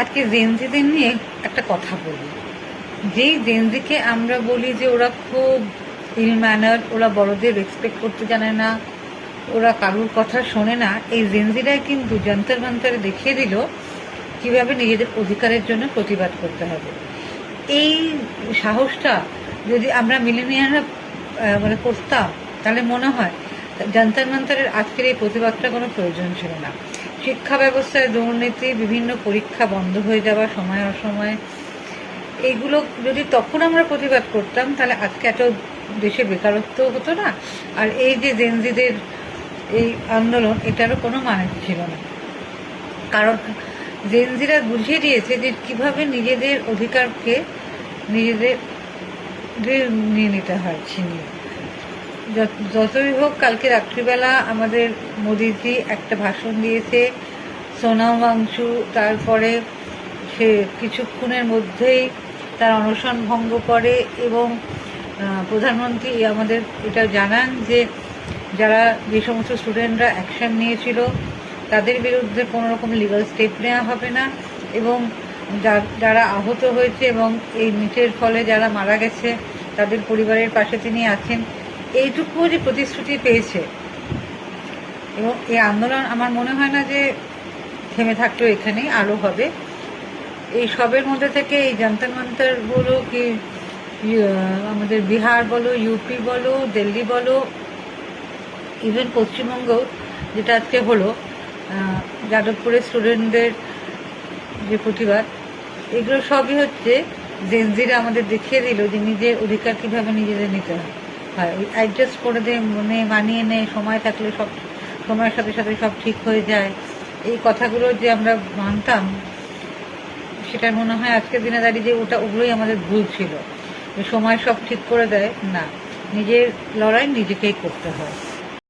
আজকে জেনজিদের নিয়ে একটা কথা বলি। যেই জেনজিকে আমরা বলি যে ওরা খুব ইল ম্যানার, ওরা বড়দের রেসপেক্ট করতে জানে না, ওরা কারুর কথা শোনে না, এই জেনজিরাই কিন্তু যন্তর মন্তরে দেখিয়ে দিল কীভাবে নিজেদের অধিকারের জন্য প্রতিবাদ করতে হবে। এই সাহসটা যদি আমরা মিলেনিয়াররা করতাম, তাহলে মনে হয় যন্তর মন্তরের আজকের এই প্রতিবাদটা কোনো প্রয়োজন ছিল না। শিক্ষা ব্যবস্থায় দুর্নীতি, বিভিন্ন পরীক্ষা বন্ধ হয়ে যাওয়া সময় অসময়ে, এইগুলো যদি তখন আমরা প্রতিবাদ করতাম, তাহলে আজকে এত দেশে বেকারত্ব হতো না, আর এই যে জেনজিদের এই আন্দোলন, এটারও কোনো মানে ছিল না। কারণ জেনজিরা বুঝিয়ে দিয়েছে যে কীভাবে নিজেদের অধিকারকে নিজেদের নিয়ে নিতে হয় ছিনিয়ে। যতই হোক, কালকে রাত্রিবেলা আমাদের মোদিজি একটা ভাষণ দিয়েছে, সোনাম ওয়াংচু তারপরে সে কিছুক্ষণের মধ্যেই তার অনশন ভঙ্গ করে, এবং প্রধানমন্ত্রী আমাদের এটা জানান যে যে সমস্ত স্টুডেন্টরা অ্যাকশন নিয়েছিল তাদের বিরুদ্ধে কোনো রকম লিগাল স্টেপ নেওয়া হবে না, এবং যারা আহত হয়েছে এবং এই মিটের ফলে যারা মারা গেছে তাদের পরিবারের পাশে তিনি আছেন, এইটুকুও যে প্রতিশ্রুতি পেয়েছে। এবং এই আন্দোলন আমার মনে হয় না যে থেমে থাকলেও এখানেই আরও হবে। এই সবের মধ্যে থেকে এই যন্তর মন্তর বলো কি আমাদের বিহার বলো, ইউপি বলো, দিল্লি বলো, ইভেন পশ্চিমবঙ্গ যেটা আজকে হলো, যাদবপুরের স্টুডেন্টদের যে প্রতিবাদ, এগুলো সবই হচ্ছে জেনজিরা আমাদের দেখিয়ে দিল যে নিজের অধিকার কীভাবে নিজেদের নিতে হয়। ওই অ্যাডজাস্ট করে দে, মানিয়ে নেয়, সময় থাকলে সব সময়ের সাথে সাথে সব ঠিক হয়ে যায়, এই কথাগুলো যে আমরা মানতাম, সেটা মনে হয় আজকের দিনে দাঁড়িয়ে যে ওগুলোই আমাদের ভুল ছিল। যে সময় সব ঠিক করে দেয় না, নিজের লড়াই নিজেকেই করতে হয়।